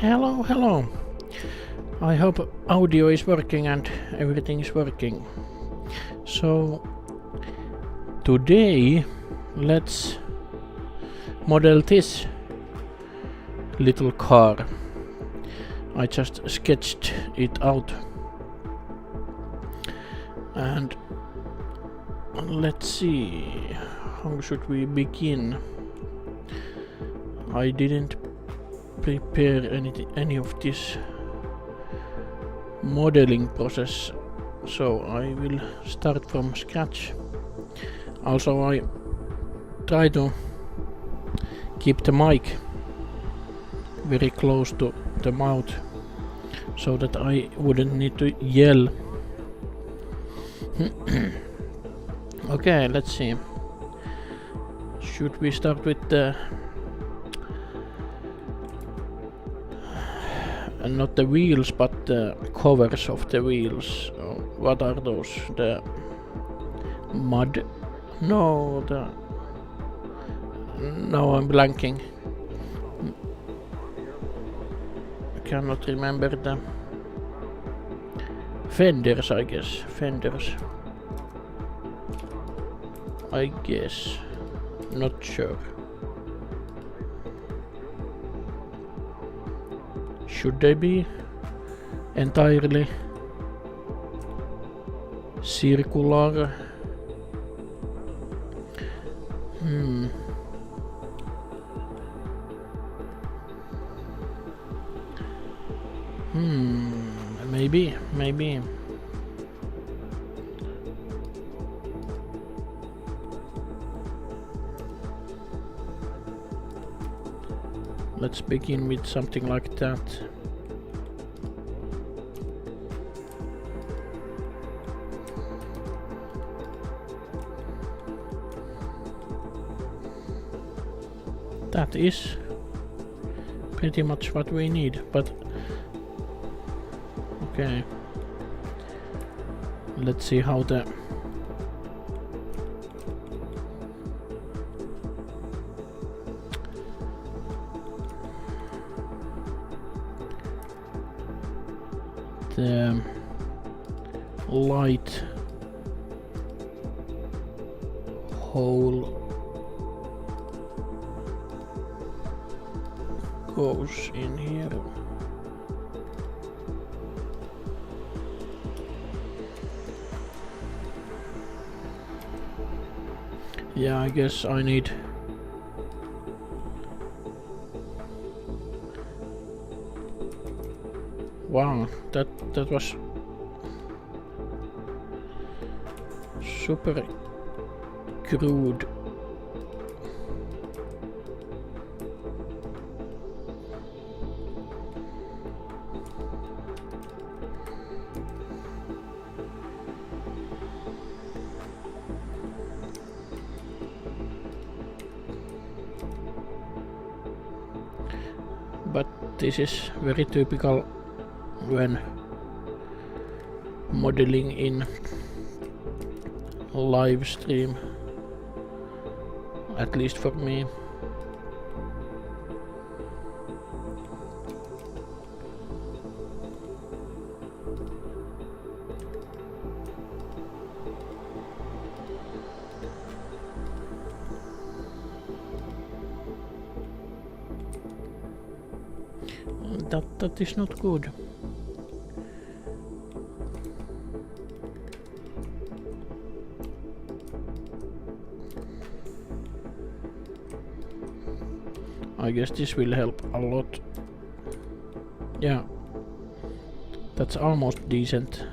Hello, hello. I hope audio is working and everything is working. So today let's model this little car. I just sketched it out. And let's see, how should we begin? I didn't prepare any of this modeling process, so I will start from scratch. Also, I try to keep the mic very close to the mouth so that I wouldn't need to yell. Okay, let's see. Should we start with the not the wheels, but the covers of the wheels? What are those? The mud? No, no, I'm blanking. I cannot remember the fenders, I guess. Fenders. I guess. Not sure. Should they be entirely circular? Maybe. Let's begin with something like that. That is pretty much what we need, but okay. Let's see how the light hole goes in here. Yeah, I guess I need wow, that was super crude. But this is very typical when modeling in live stream, at least for me. That is not good. I guess this will help a lot. Yeah, that's almost decent.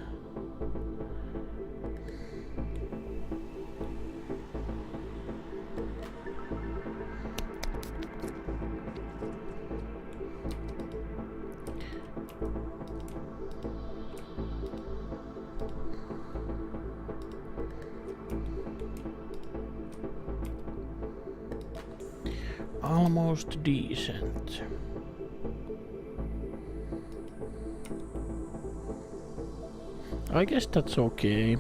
Almost decent. I guess that's okay.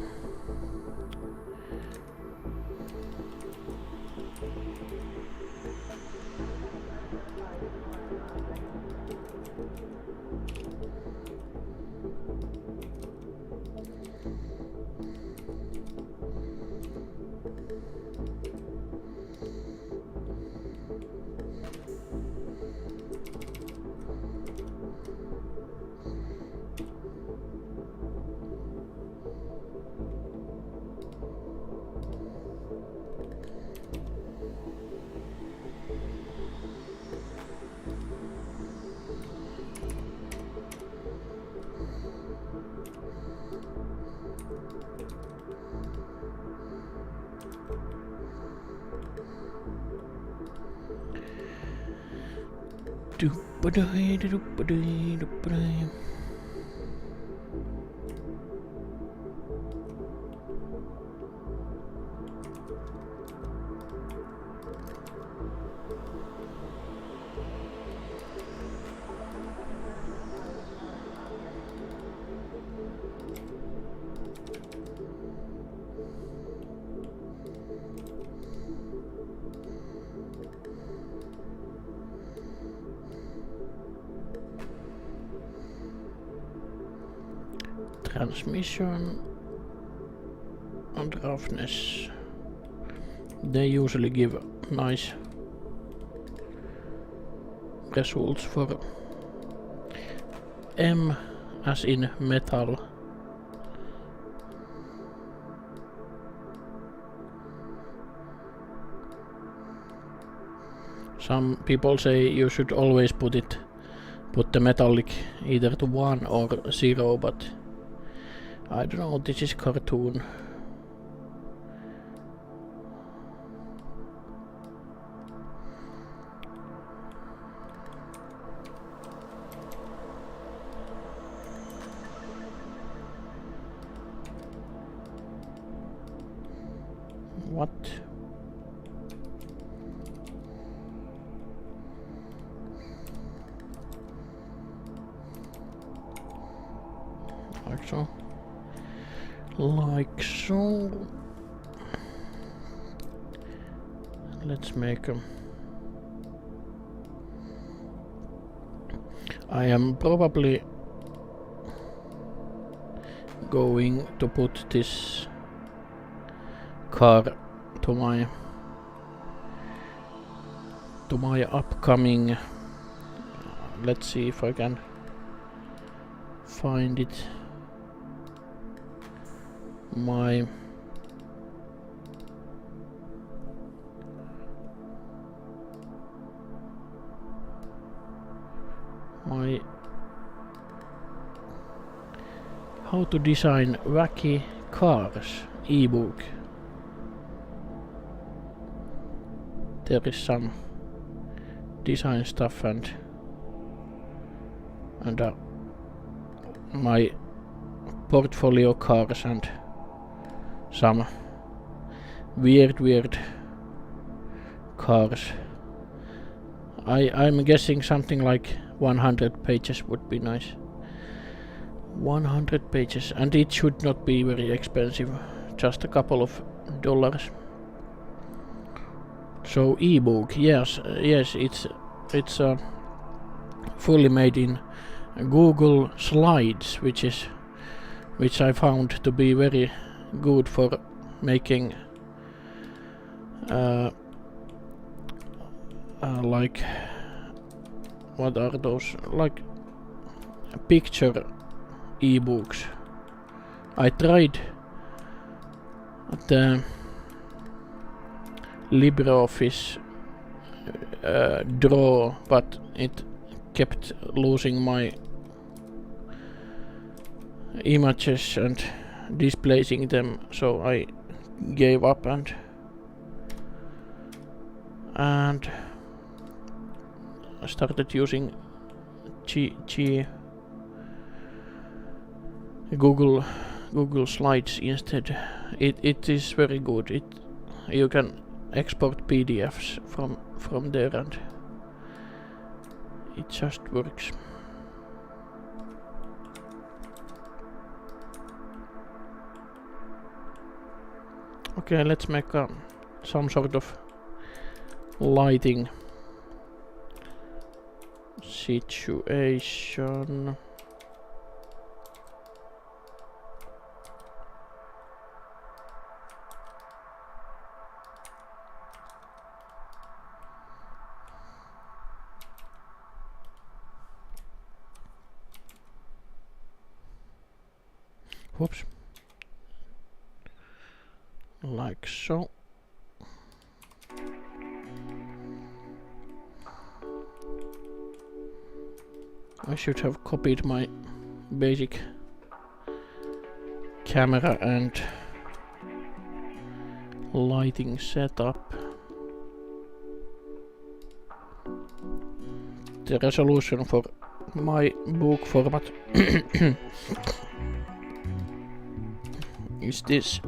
Transmission and roughness. They usually give nice results for M as in metal. Some people say you should always put the metallic either to 1 or 0, but I don't know, this is cartoon. What? Like so. Like so. Let's make a... I am probably going to put this car to my upcoming, let's see if I can find it, my how to design wacky cars ebook. There is some design stuff and my portfolio cars and some weird cars. I'm guessing something like 100 pages would be nice. 100 pages, and it should not be very expensive, just a couple of dollars. So ebook, yes, it's fully made in Google Slides, which I found to be very good for making like, what are those, like picture ebooks. I tried the LibreOffice Draw, but it kept losing my images and displacing them, so I gave up and I started using Google Slides instead. It is very good. You can export PDFs from there and it just works. Okay, let's make some sort of lighting situation. Whoops. Like so. I should have copied my basic camera and lighting setup. The resolution for my book format is this.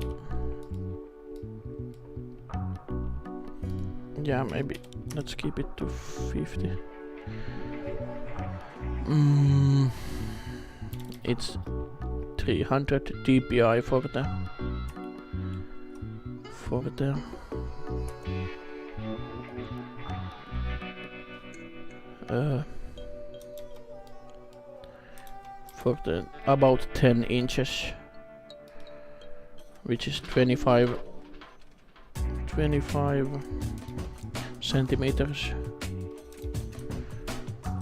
Yeah, maybe let's keep it to 50. It's 300 dpi for the about 10 inches, which is 25 centimeters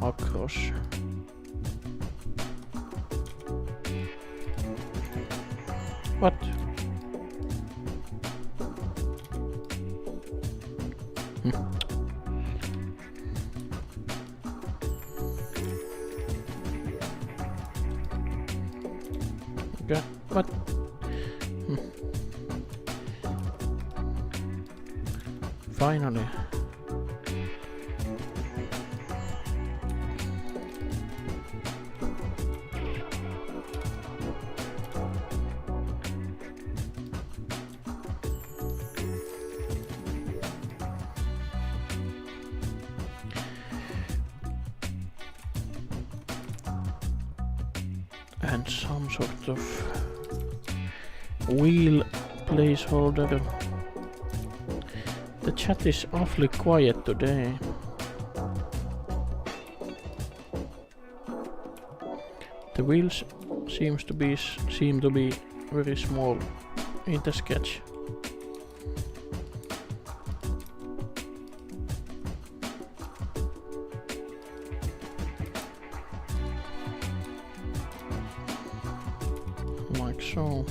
across. What? Okay, what? Finally. And some sort of wheel placeholder. The chat is awfully quiet today. The wheels seem to be very small in the sketch. Like so.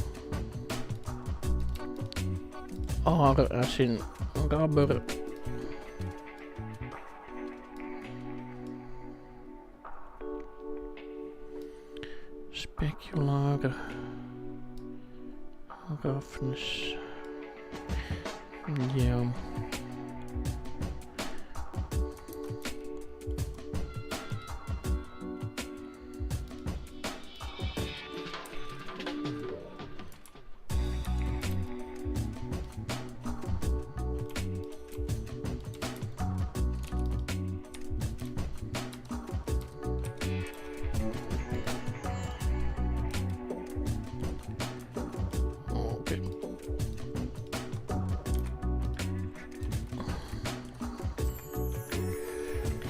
R as in rubber. Specular roughness. Yeah.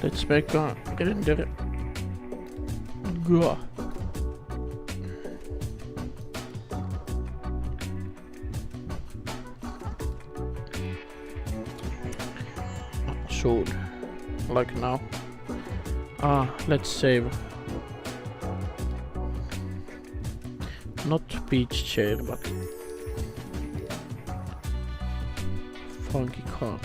Let's make a render. Go. Soon, like now. Let's save. Not beach chair, but funky car.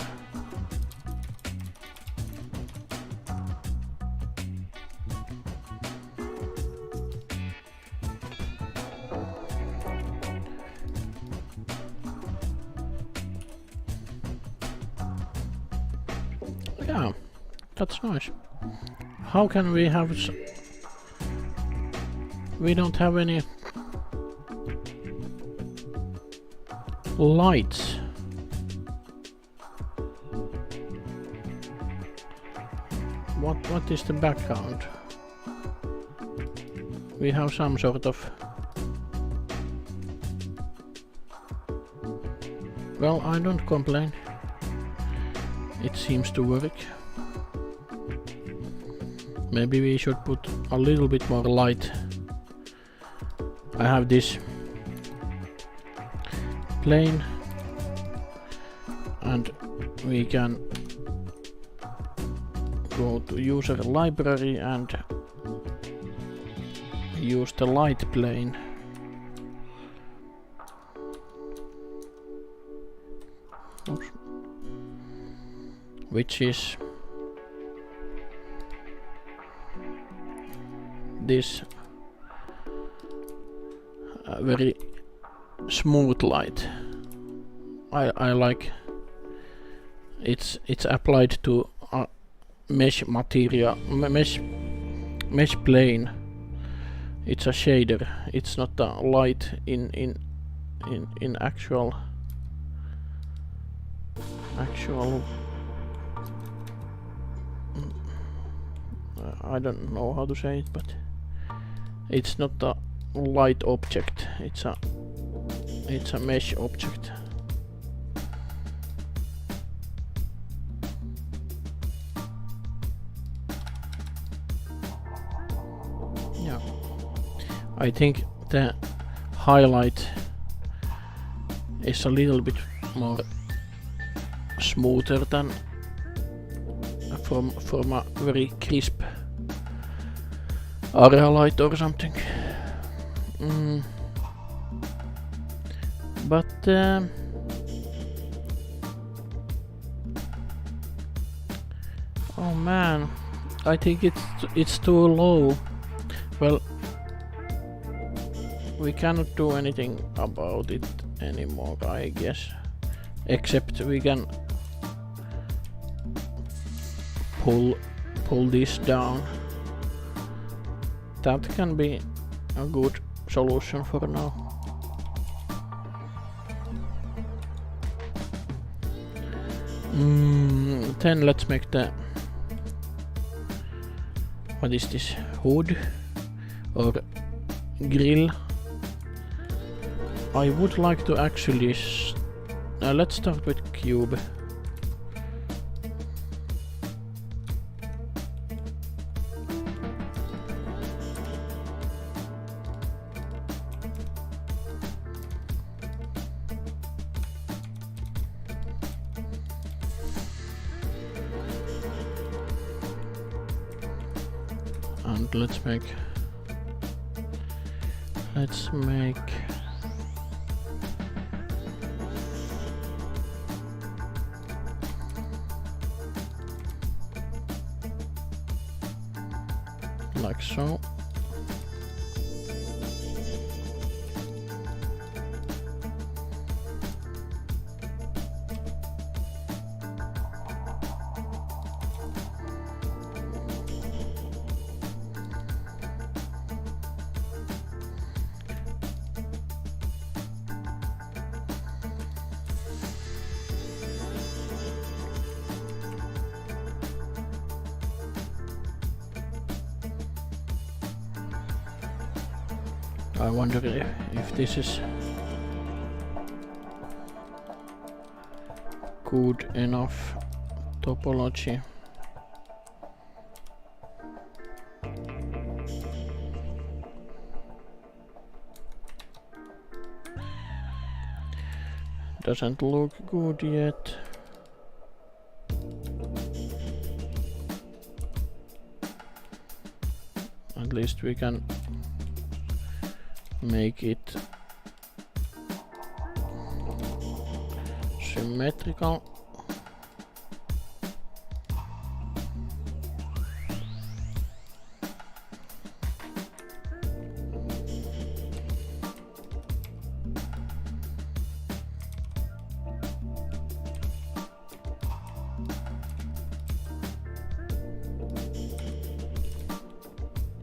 Yeah, that's nice. How can we have we don't have any lights. What is the background? We have some sort of... Well, I don't complain. It seems to work. Maybe we should put a little bit more light. I have this plane and we can go to user library and use the light plane. Oops. Which is this very smooth light. I like it's applied to a mesh material, mesh plane. It's a shader. It's not a light in actual I don't know how to say it, but it's not a light object. It's a mesh object. Yeah, I think the highlight is a little bit more smoother than from a very crisp area light or something. But oh man, I think it's too low. Well, we cannot do anything about it anymore, I guess, except we can pull this down. That can be a good solution for now. Then let's make the... What is this? Hood? Or grill? I would like to actually... let's start with cube. And let's make like so. I wonder if this is good enough topology. Doesn't look good yet. At least we can make it symmetrical.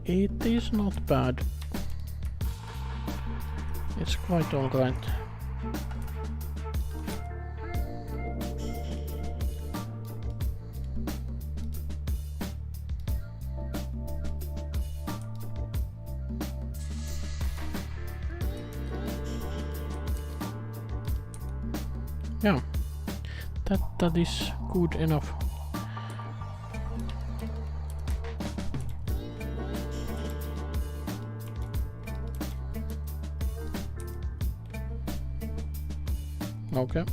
It is not bad. It's quite alright. Yeah, that is good enough. Okay.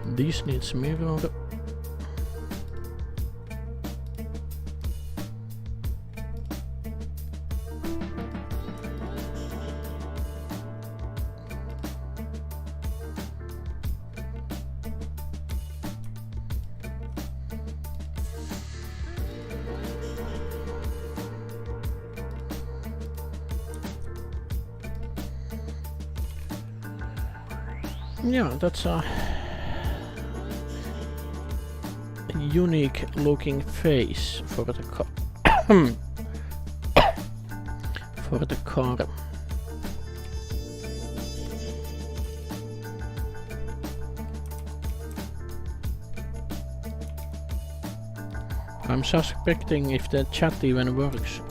This needs mirror. Yeah, that's a unique looking face for the car. For the car. I'm suspecting if the chat even works.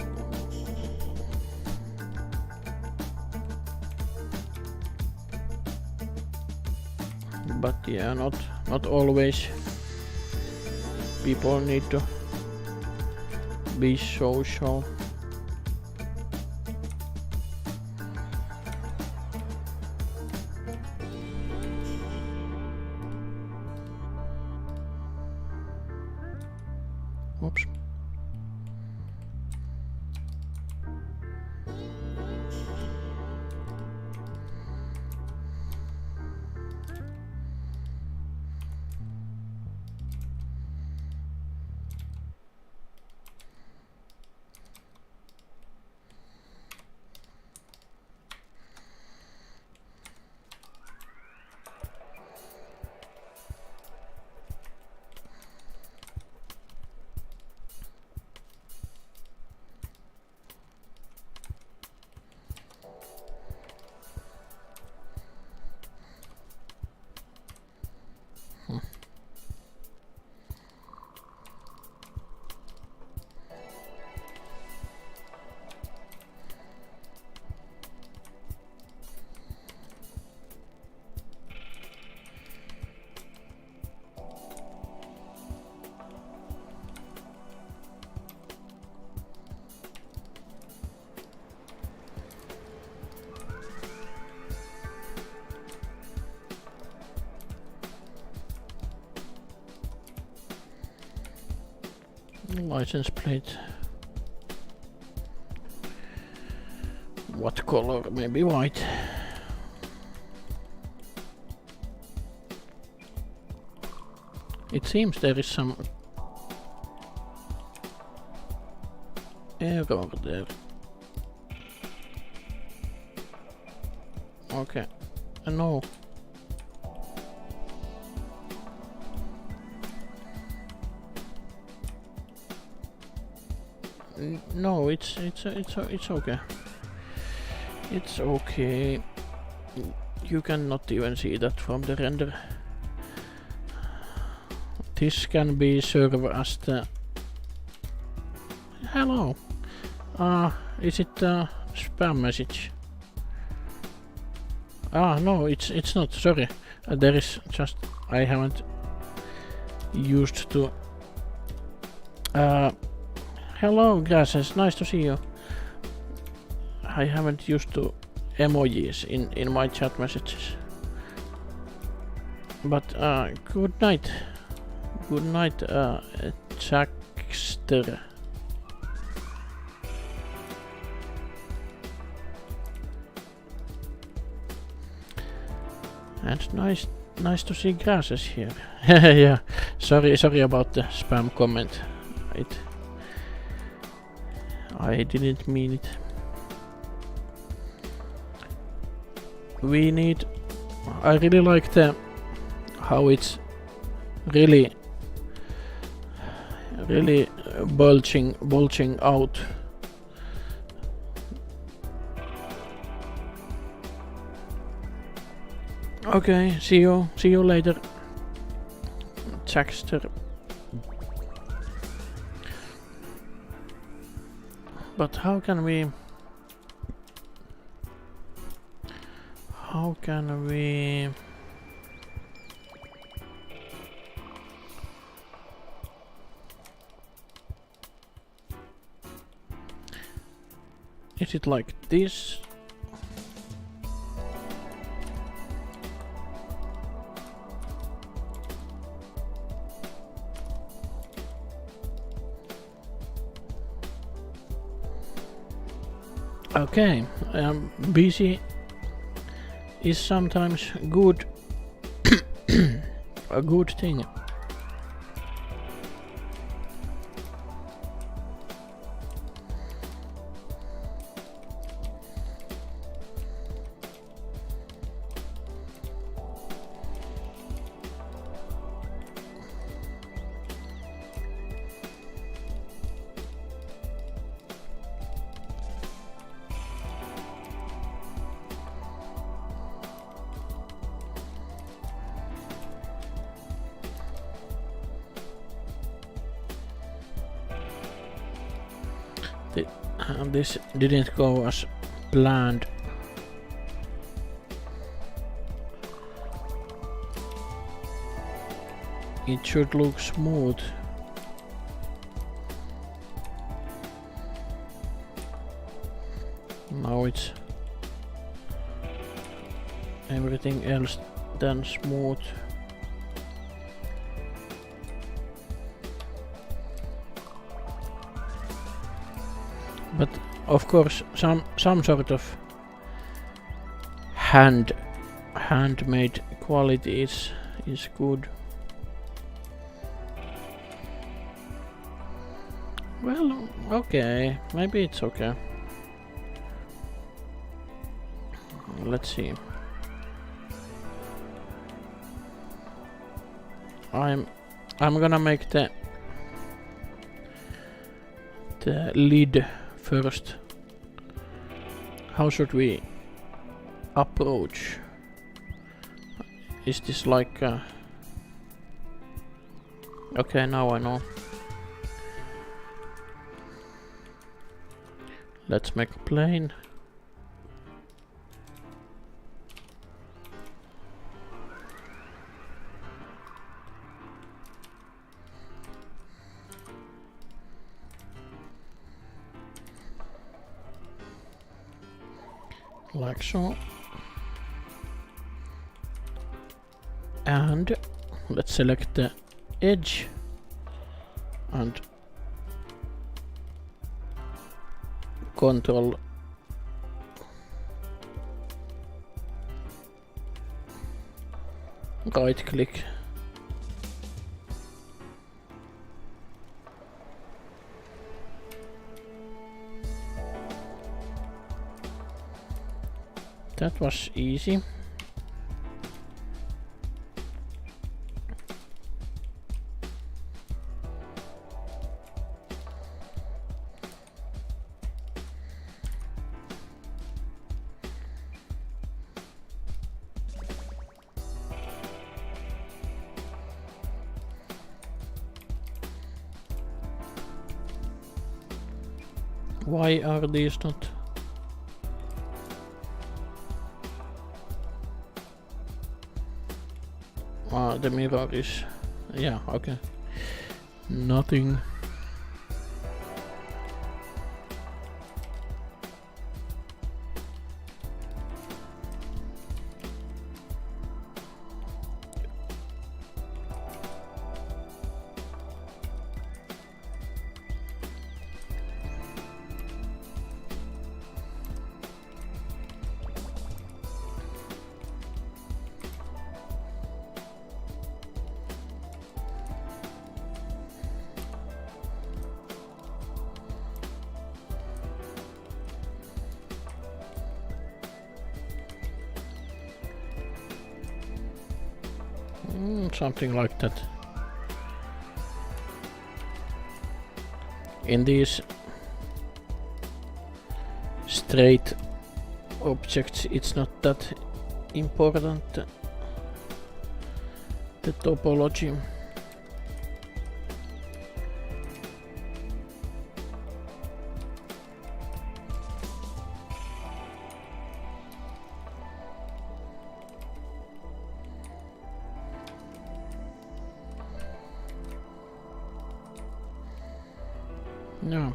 But yeah, not always. People need to be social. Oops. License plate. What color? Maybe white. It seems there is some error there. Okay. No. No, it's okay. It's okay. You cannot even see that from the render. This can be served as the... Hello. Is it a spam message? No, it's not. Sorry. There is just... I haven't used to... Hello, Grasses. Nice to see you. I haven't used to emojis in my chat messages. But good night. Good night, Jackster. And nice to see Grasses here. Yeah, sorry about the spam comment. I didn't mean it. We need... I really like the... how it's really bulging out. Okay, see you later, Jackster. But how can we... Is it like this? Okay, busy is sometimes good, a good thing. This didn't go as planned. It should look smooth. Now it's everything else than smooth. But of course, some sort of handmade quality is good. Well, okay, maybe it's okay. Let's see. I'm gonna make the lid first. How should we approach? Is this like okay, now I know. Let's make a plane. Like so. And let's select the edge and control. Right click. That was easy. Why are these not? The mirror is... yeah, okay. Nothing. Something like that. In these straight objects, it's not that important, the topology. Yeah,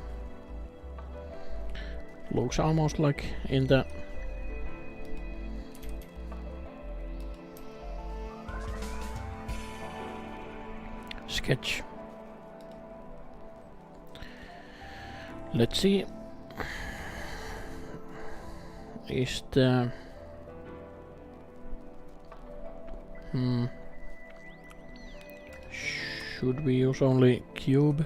looks almost like in the sketch. Let's see. Is the should we use only cube?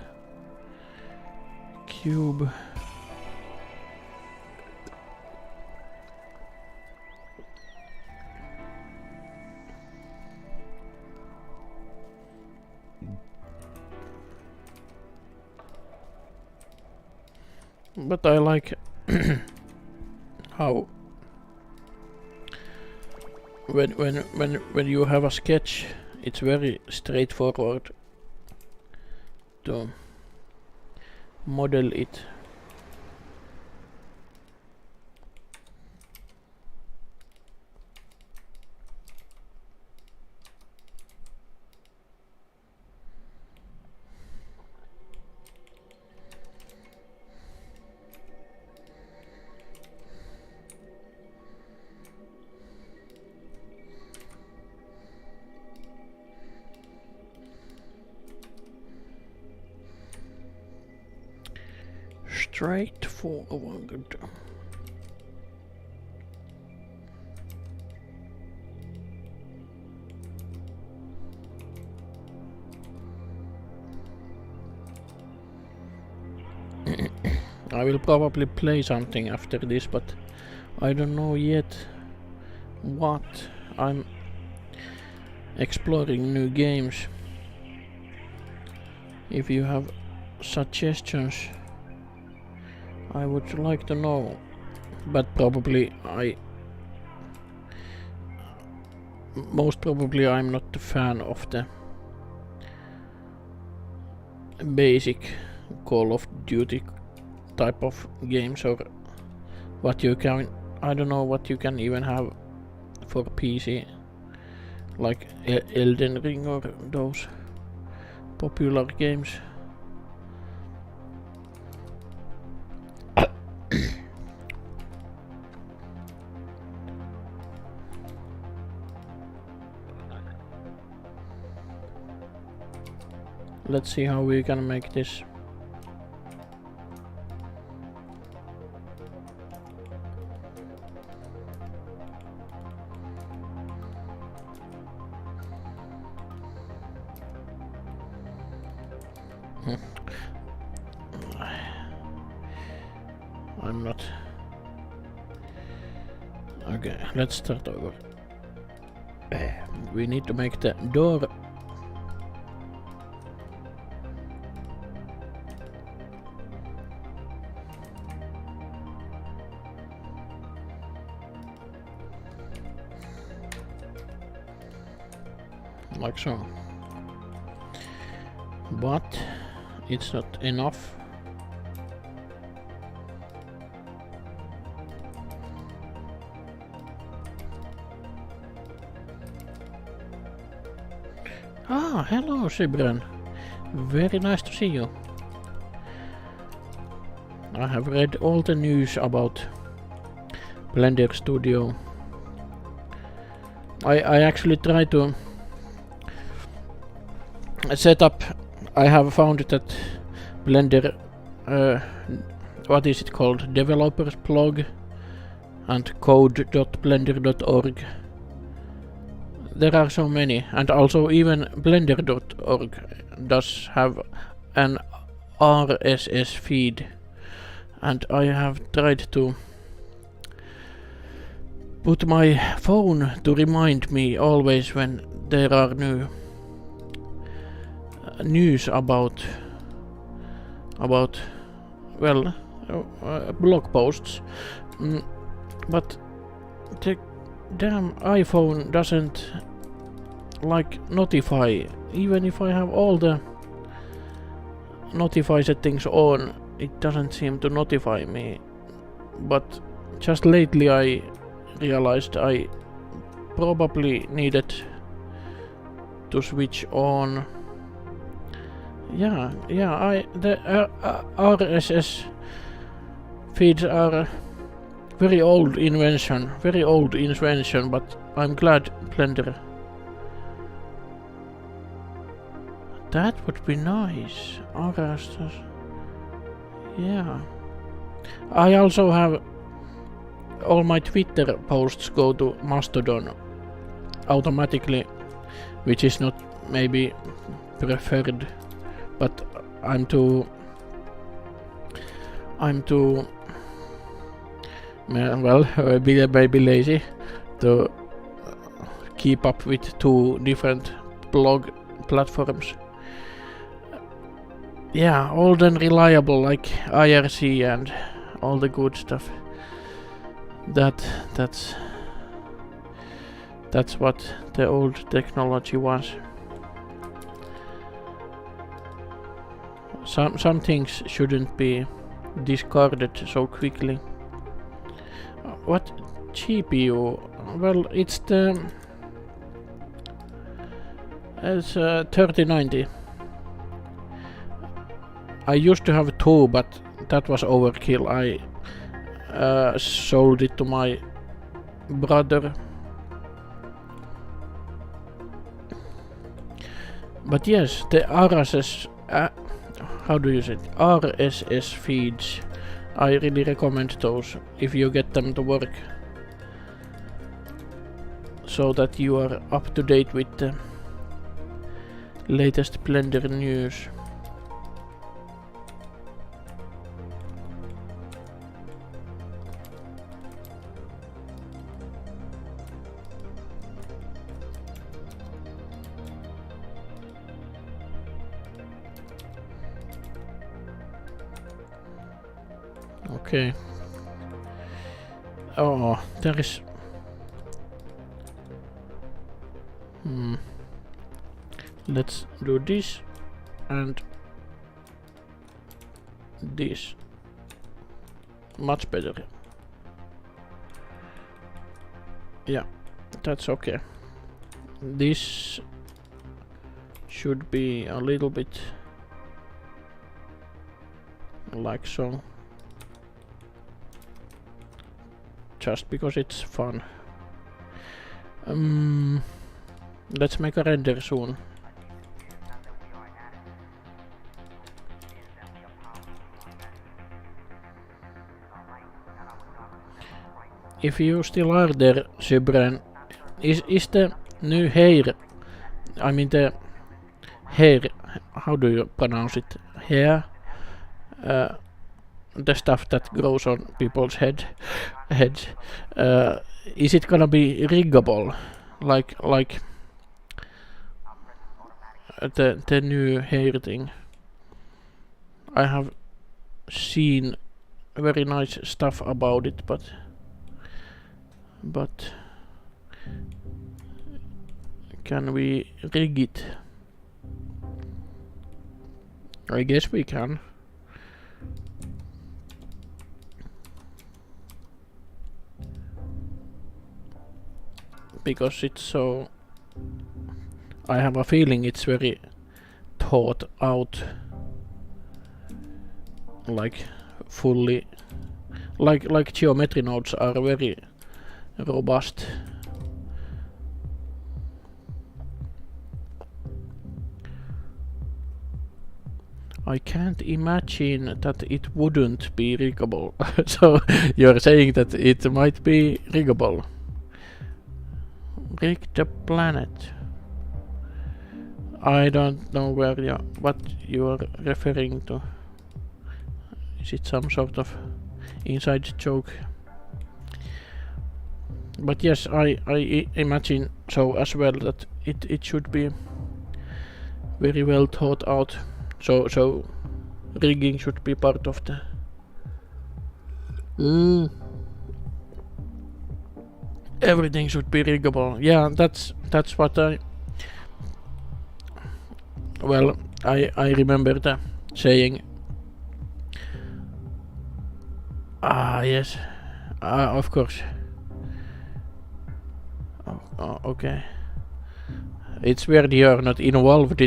But I like how when you have a sketch, it's very straightforward to model it. Straightforward. I will probably play something after this, but I don't know yet what. I'm exploring new games. If you have suggestions, I would like to know, but probably most probably I'm not a fan of the basic Call of Duty type of games, or what you can, I don't know what you can even have for PC, like Elden Ring or those popular games. Let's see how we can make this. I'm not. Okay, let's start over. We need to make the door. Like so. But it's not enough. Ah, hello Sybren. Very nice to see you. I have read all the news about Blender Studio. I actually tried to set up. I have found that Blender, what is it called? Developers blog and code.blender.org. There are so many, and also even blender.org does have an RSS feed, and I have tried to put my phone to remind me always when there are new news about well, blog posts, but the damn iPhone doesn't like notify. Even if I have all the notify settings on, it doesn't seem to notify me. But just lately I realized I probably needed to switch on. The RSS feeds are very old invention, but I'm glad Blender. That would be nice. RSS. Yeah. I also have all my Twitter posts go to Mastodon automatically, which is not maybe preferred, but I'm too maybe lazy to keep up with two different blog platforms. Yeah, old and reliable like IRC and all the good stuff. That's what the old technology was. Some things shouldn't be discarded so quickly. What GPU? Well, it's the 3090. I used to have two, but that was overkill. I sold it to my brother. But yes, the RSS, how do you say it? RSS feeds. I really recommend those if you get them to work, so that you are up to date with the latest Blender news. Okay. Oh, there is. Let's do this and this. Much better. Yeah, that's okay. This should be a little bit like so. Just because it's fun. Let's make a render soon. If you still are there, Sybren, is the new hair, I mean the hair, how do you pronounce it? Hair, the stuff that grows on people's heads. Is it gonna be riggable, like the new hair thing? I have seen very nice stuff about it, but can we rig it? I guess we can. Because it's so... I have a feeling it's very thought out. Like fully... Like geometry nodes are very robust. I can't imagine that it wouldn't be riggable. So you're saying that it might be riggable. Rig the planet. I don't know what you are referring to. Is it some sort of inside joke? But yes, I imagine so as well, that it should be very well thought out. So rigging should be part of the... Everything should be riggable. Yeah, that's what I... Well, I remember the saying. Yes. Of course. Okay. It's weird you're not involved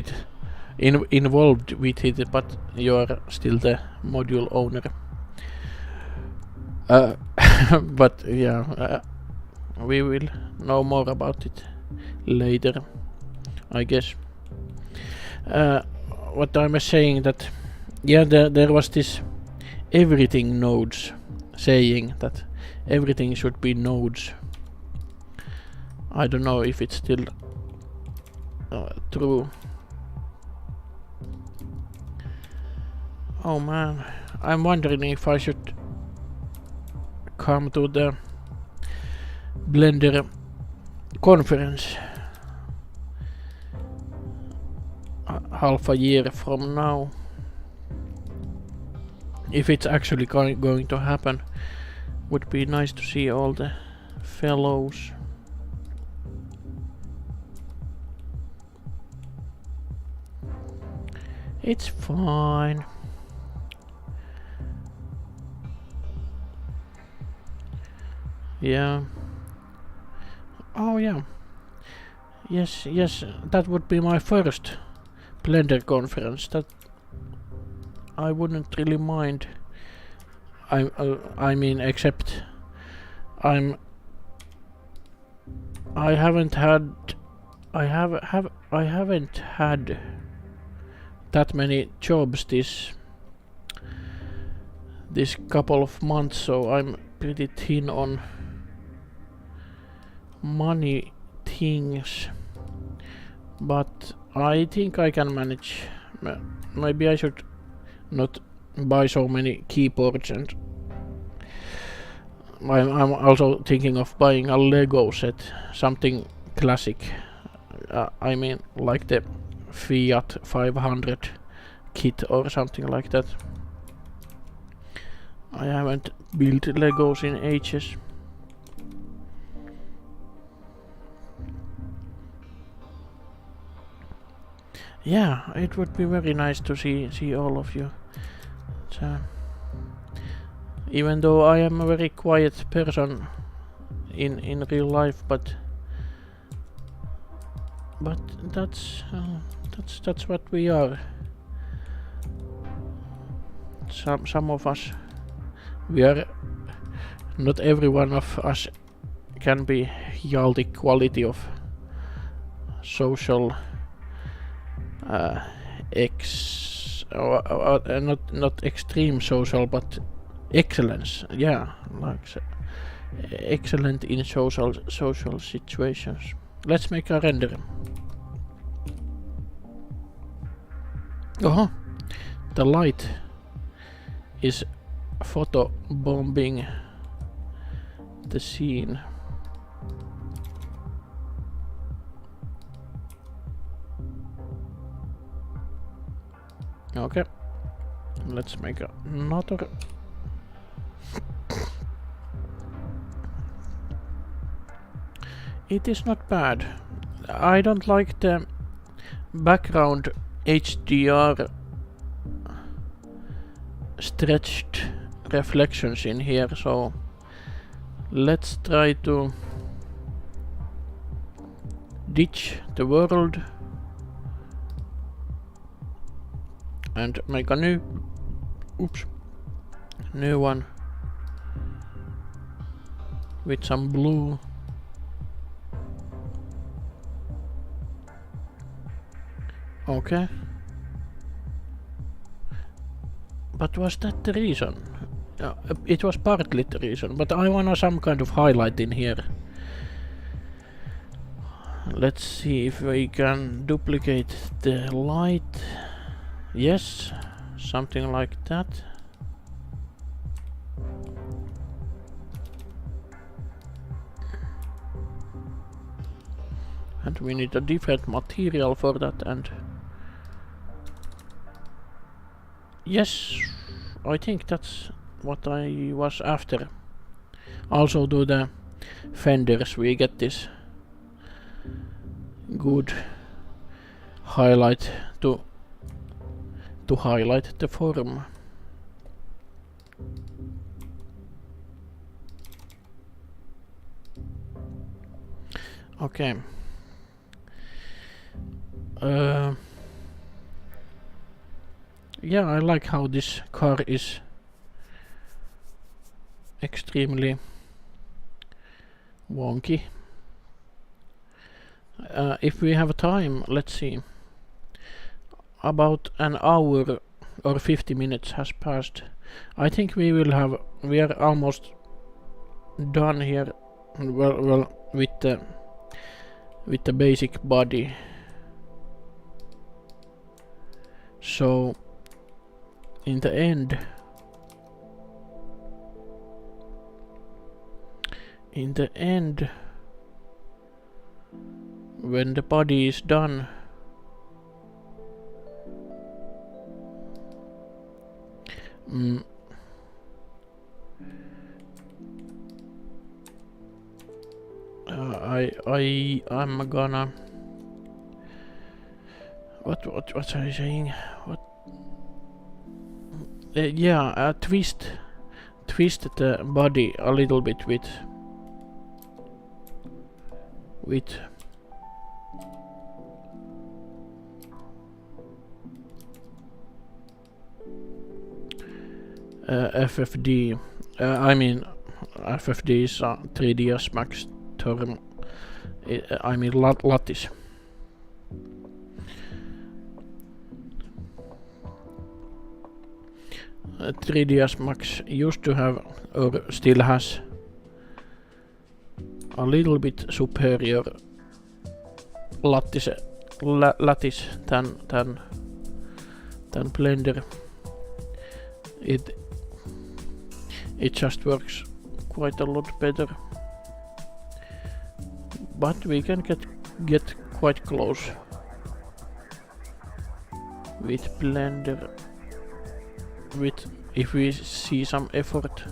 with it, but you're still the module owner. But yeah, we will know more about it later, I guess. What I was saying, that yeah, there was this everything nodes saying that everything should be nodes. I don't know if it's still true. Oh man, I'm wondering if I should come to the Blender conference half a year from now. If it's actually going to happen, would be nice to see all the fellows. It's fine. Yeah. Oh yeah. Yes, that would be my first Blender conference. That I wouldn't really mind. I mean, except I haven't had that many jobs this couple of months, so I'm pretty thin on money things, but I think I can manage. Maybe I should not buy so many keyboards, and I'm also thinking of buying a Lego set, something classic. I mean, like the Fiat 500 kit or something like that. I haven't built Legos in ages. Yeah, it would be very nice to see all of you. Even though I am a very quiet person in real life, but that's what we are. Some of us, we are. Not every one of us can be the quality of social not extreme social, but excellence. Yeah, like excellent in social situations. Let's make a render. Oh, the light is photo bombing the scene. Okay, let's make another. It is not bad. I don't like the background HDR stretched reflections in here, so let's try to ditch the world and make a new one with some blue. Okay. But was that the reason? It was partly the reason, but I want some kind of highlight in here. Let's see if we can duplicate the light. Yes, something like that. And we need a different material for that, and yes, I think that's what I was after. Also do the fenders, we get this good highlight to highlight the form. Okay. Yeah, I like how this car is extremely wonky. If we have time, let's see. About an hour or 50 minutes has passed. I think we are almost done here. Well, with the basic body. So in the end, when the body is done, I'm gonna what's I saying? What? Yeah, twist the body a little bit with FFD. I mean, FFD is a 3ds Max term. I mean lattice. 3ds Max used to have, or still has, a little bit superior lattice than Blender. It just works quite a lot better, but we can get quite close with Blender if we see some effort.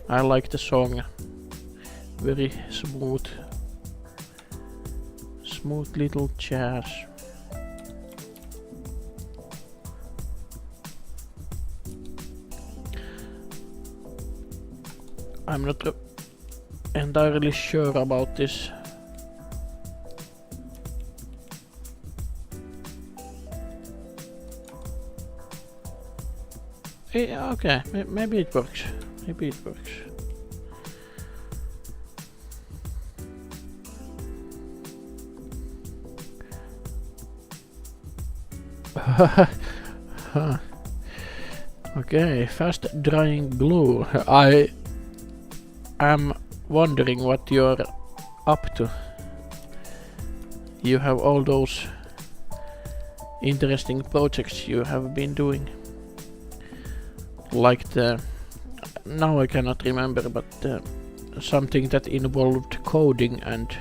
I like the song, very smooth little jazz. I'm not entirely sure about this. Yeah, okay, maybe it works. Okay, fast drying glue. I am wondering what you're up to. you have all those interesting projects you have been doing, like the, now I cannot remember, but something that involved coding and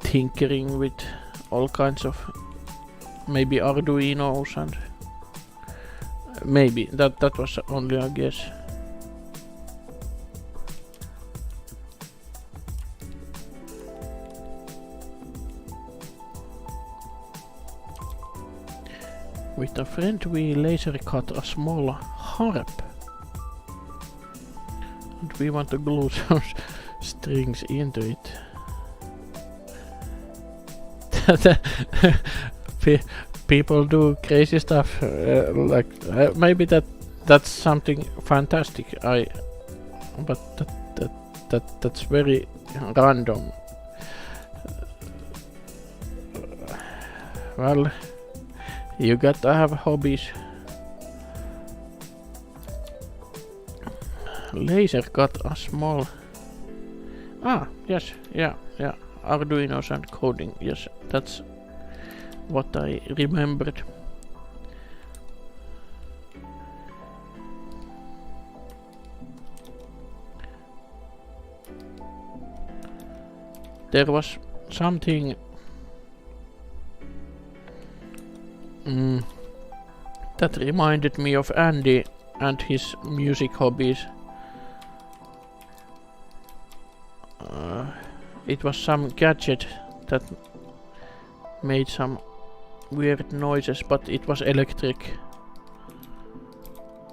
tinkering with all kinds of maybe Arduinos, and maybe that was only a guess. With a friend we laser cut a small harp, and we want to glue some strings into it. People do crazy stuff, maybe that's something fantastic. But that's very random. Well, you gotta have hobbies. Laser cut a small. Yes, yeah. Arduinos and coding. Yes, that's what I remembered. There was something that reminded me of Andy and his music hobbies. It was some gadget that made some weird noises, but it was electric.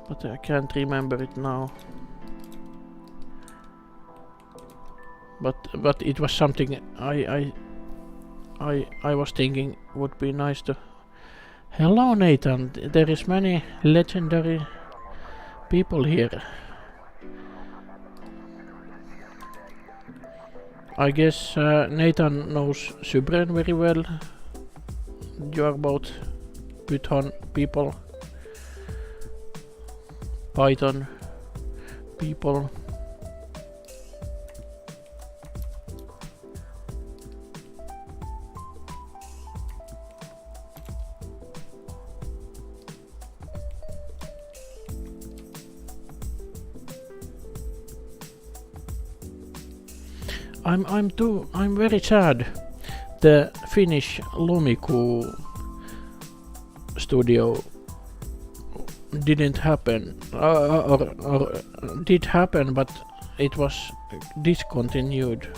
But I can't remember it now. But it was something I was thinking would be nice to. Hello Nathan, there is many legendary people here. I guess Nathan knows Subren very well. You are both Python people, Python people. I'm very sad. The Finnish Lumiku studio didn't happen, or did happen, but it was discontinued.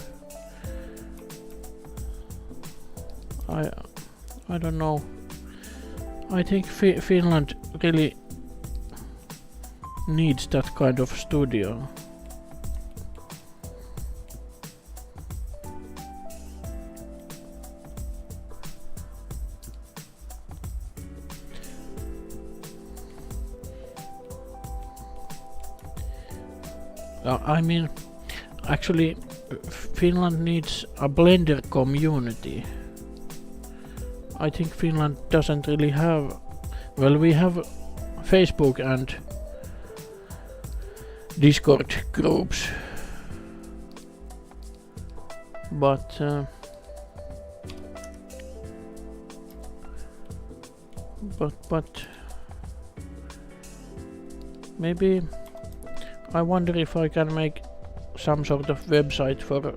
I don't know. I think Finland really needs that kind of studio. I mean, actually, Finland needs a Blender community. I think Finland doesn't really have. Well, we have Facebook and Discord groups, but maybe I wonder if I can make some sort of website for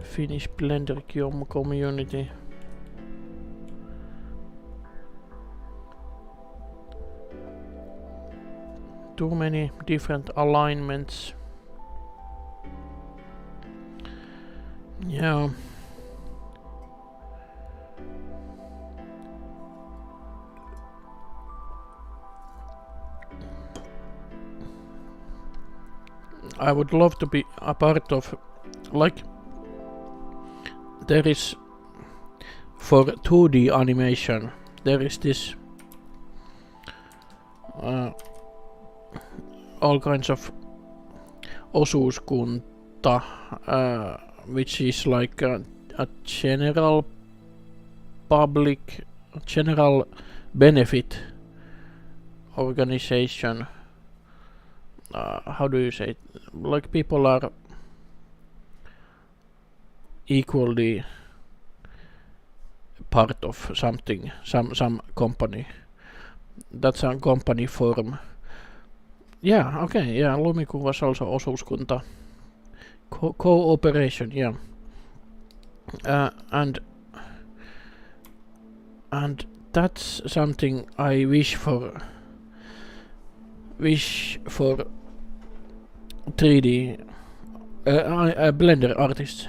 Finnish Blender community. Too many different alignments. Yeah. I would love to be a part of, like, there is for 2D animation, there is this all kinds of osuuskunta, which is like a general benefit organization. How do you say it? Like people are equally part of something, some company. That's a company form. Yeah, okay, yeah, Lumiku was also osuuskunta. Cooperation, yeah. And that's something I wish for 3D Blender artists.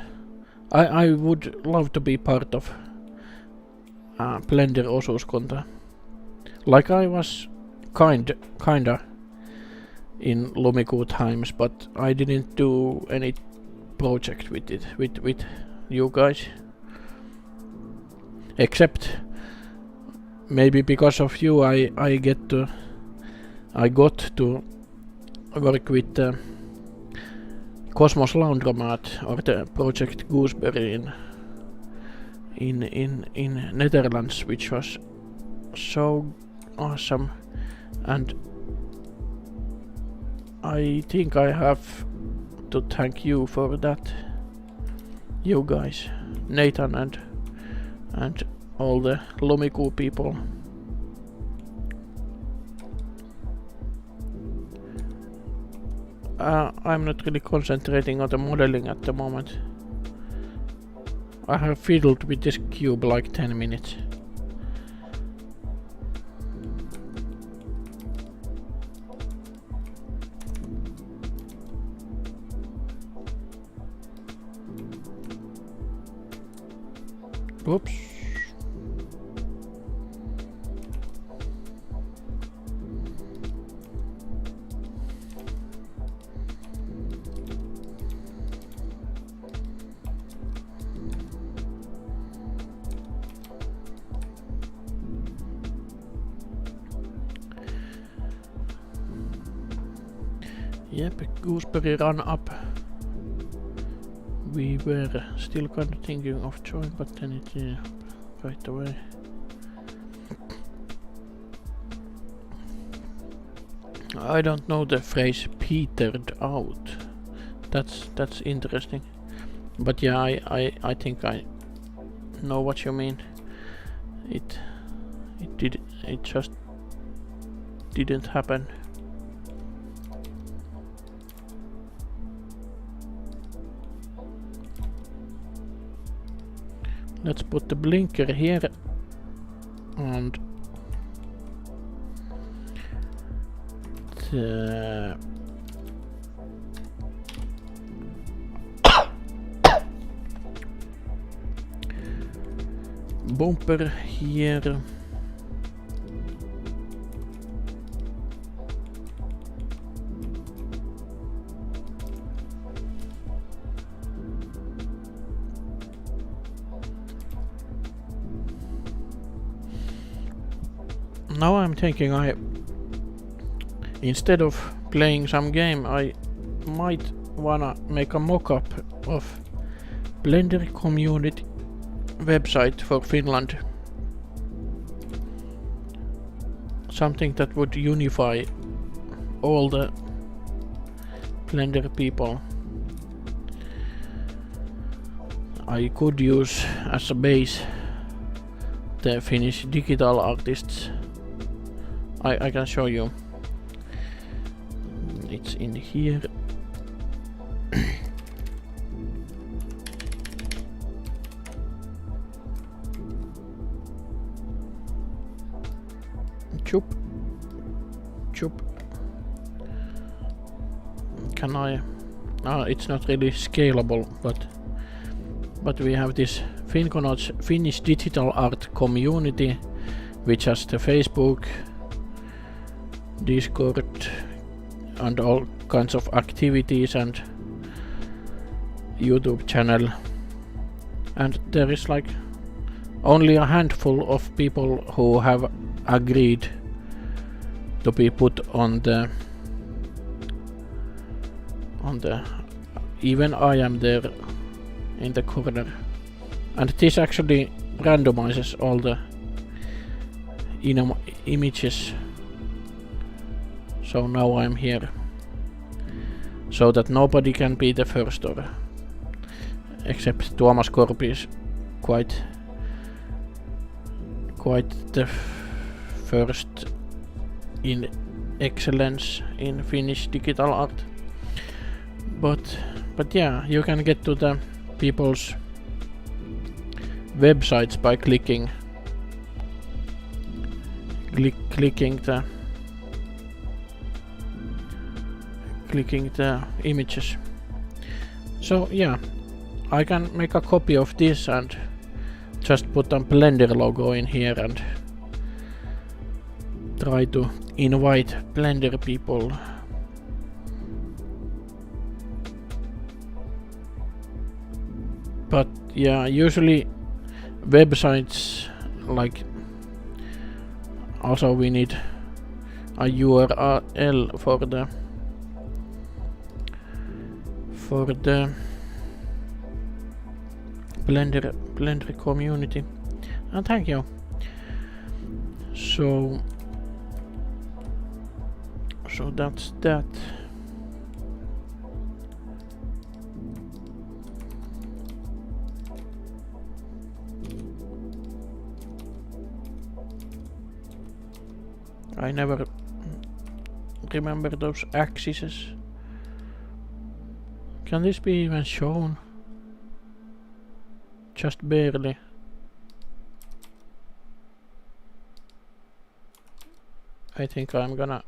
I would love to be part of Blender osuuskunta. Like I was kinda in Lumiku times, but I didn't do any project with it, with you guys. Except maybe because of you I got to work with Cosmos Laundromat or the Project Gooseberry in Netherlands, which was so awesome, and I think I have to thank you for that, you guys, Nathan and all the Lumiku people. I'm not really concentrating on the modeling at the moment. I have fiddled with this cube like 10 minutes. Oops. Yep, Gooseberry ran up. We were still kind of thinking of join, but then it right away. I don't know the phrase petered out. That's interesting. But yeah, I think I know what you mean. It just didn't happen. Let's put the blinker here and the bumper here. Now I'm thinking instead of playing some game, I might wanna make a mock-up of Blender community website for Finland. Something that would unify all the Blender people. I could use as a base the Finnish digital artists. I can show you. It's in here. Chup. Can I? It's not really scalable, but we have this Finkonauts Finnish digital art community, which has the Facebook, Discord, and all kinds of activities and YouTube channel. And there is like only a handful of people who have agreed to be put on the even I am there in the corner, and this actually randomizes all the images. So now I'm here, so that nobody can be the first or except Tuomas Korpi is quite the first in excellence in Finnish digital art. But yeah, you can get to the people's websites by clicking the images. So yeah, I can make a copy of this and just put a Blender logo in here and try to invite Blender people. But yeah, usually websites, like, also we need a URL for the Blender community. And thank you. So that's that. I never remember those axes. Can this be even shown? Just barely. I think I'm gonna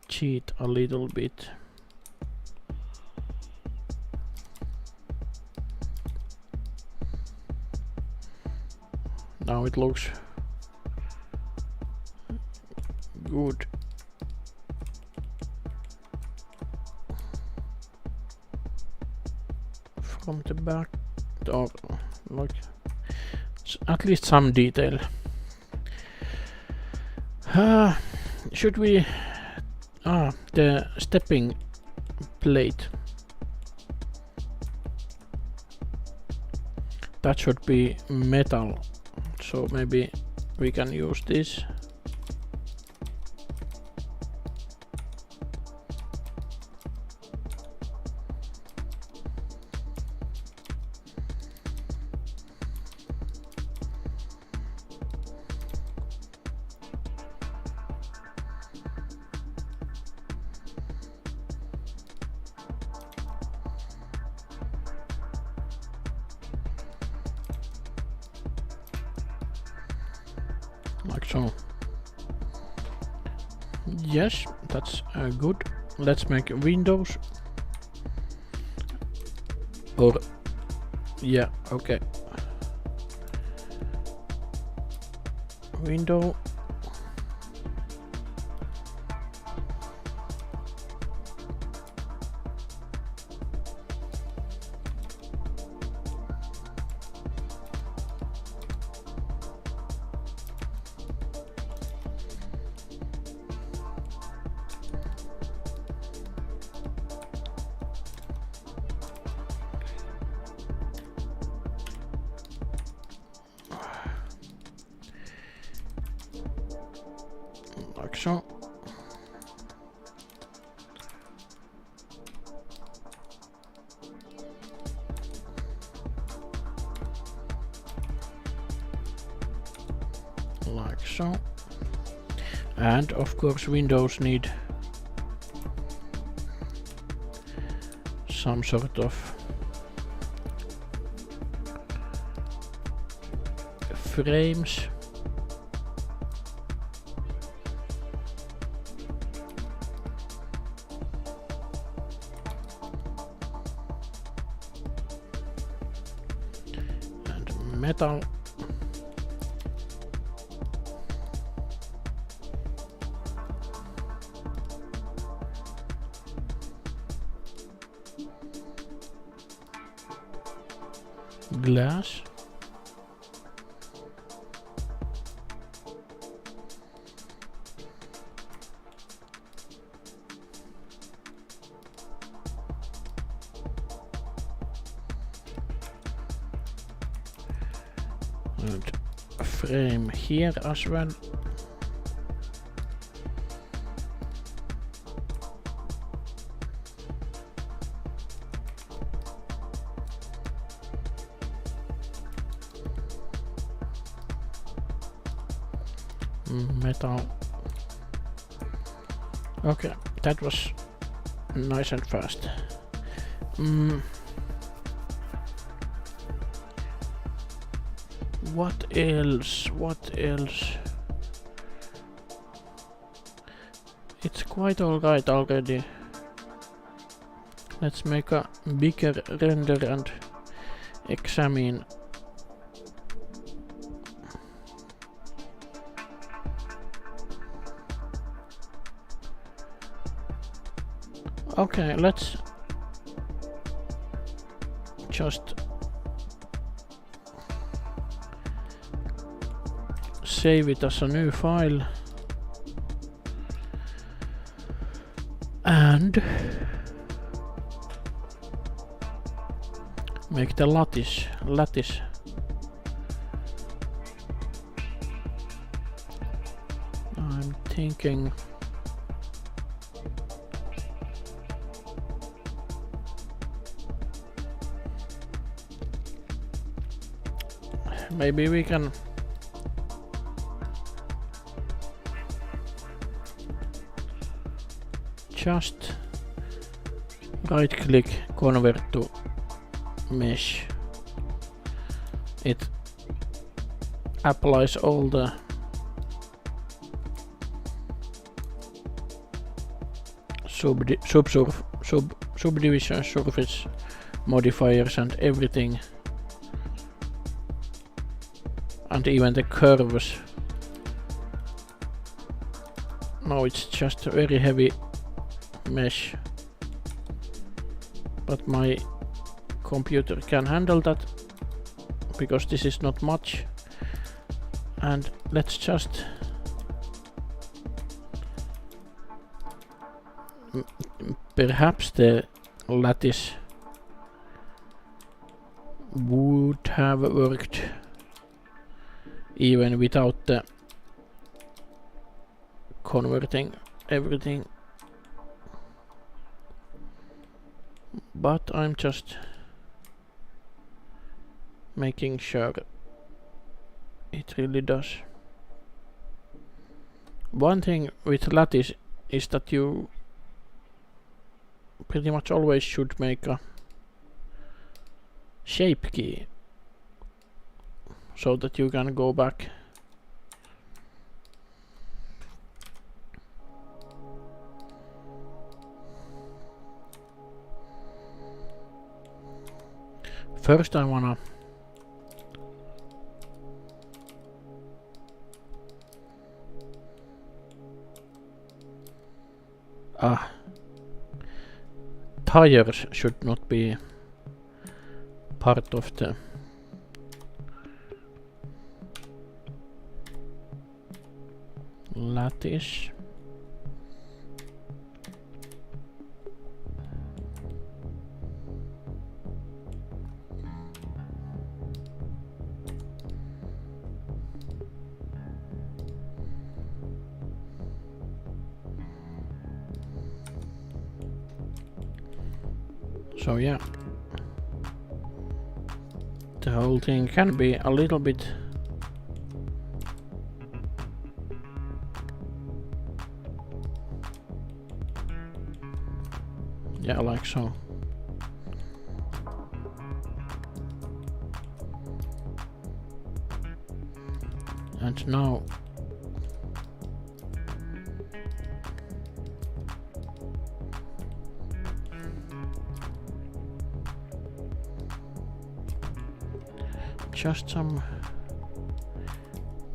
cheat a little bit. Now it looks good. From the back, or like at least some detail. Should we? The stepping plate. That should be metal. So maybe we can use this. Like so. Yes, that's good. Let's make windows. Or yeah, okay. Window. Like so. Like so. And of course windows need some sort of frames. Metal. Glass. And a frame here as well. Metal. Okay, that was nice and fast. What else? What else? It's quite alright already. Let's make a bigger render and examine. Okay, let's just save it as a new file and make the lattice. I'm thinking maybe we can just right click, convert to mesh. It applies all the subdivision surface modifiers and everything, and even the curves. Now it's just a very heavy mesh, but my computer can handle that because this is not much. And let's just perhaps the lattice would have worked even without the converting everything, but I'm just making sure it really does. One thing with lattice is that you pretty much always should make a shape key so that you can go back. First I wanna tires should not be part of the lattice. So yeah, the whole thing can be a little bit like so. And now just some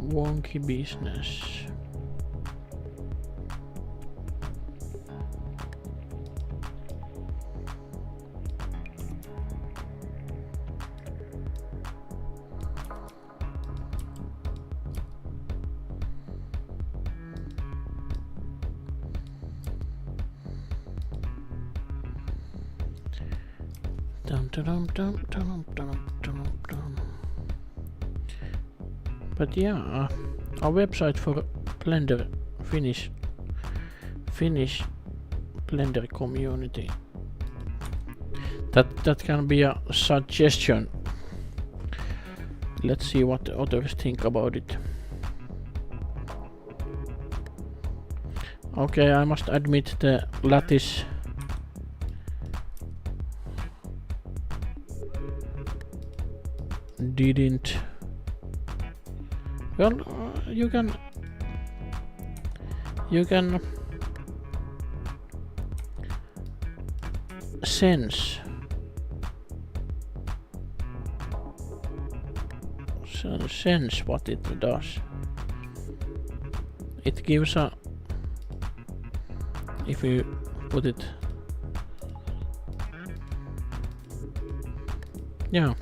wonky business. But yeah, a website for Blender Finnish Blender community. That can be a suggestion. Let's see what the others think about it. Okay, I must admit the lattice didn't. Well, you can sense what it does. It gives a, if you put it, yeah.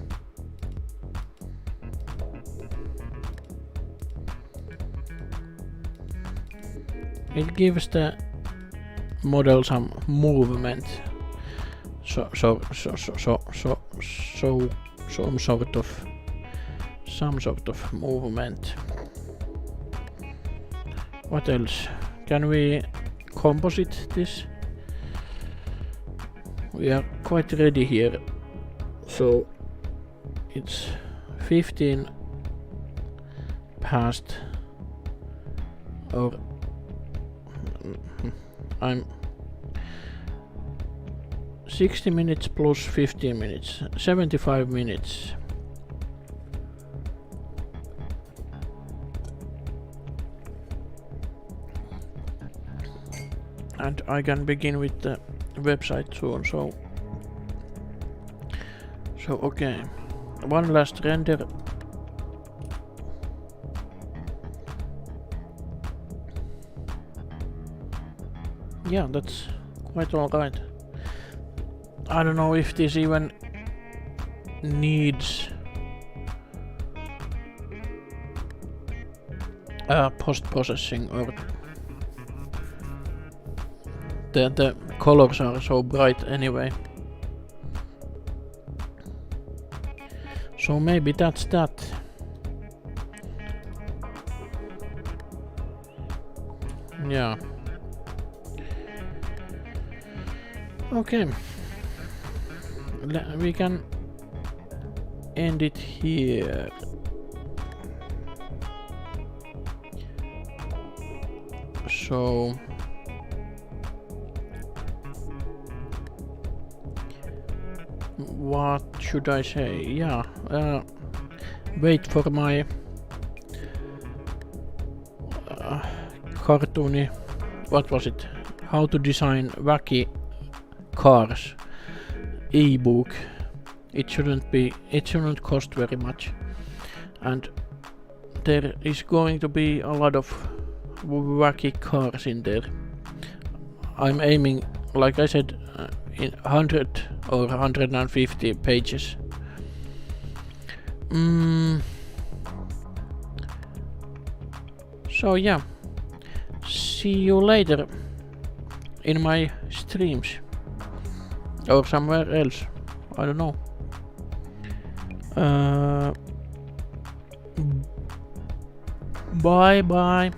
It gives the model some movement, some sort of movement. What else? Can we composite this? We are quite ready here. So it's 15 past, or I'm 60 minutes plus 15 minutes, 75 minutes. And I can begin with the website soon, so okay. One last render. Yeah, that's quite alright. I don't know if this even needs post-processing, or the colors are so bright anyway. So maybe that's that. Yeah. Okay. We can end it here. So what should I say? Yeah, wait for my cartoony, what was it? How to design wacky cars ebook. It shouldn't cost very much, and there is going to be a lot of wacky cars in there. I'm aiming, like I said, in 100 or 150 pages. So yeah, see you later in my streams or somewhere else, I don't know. Bye bye.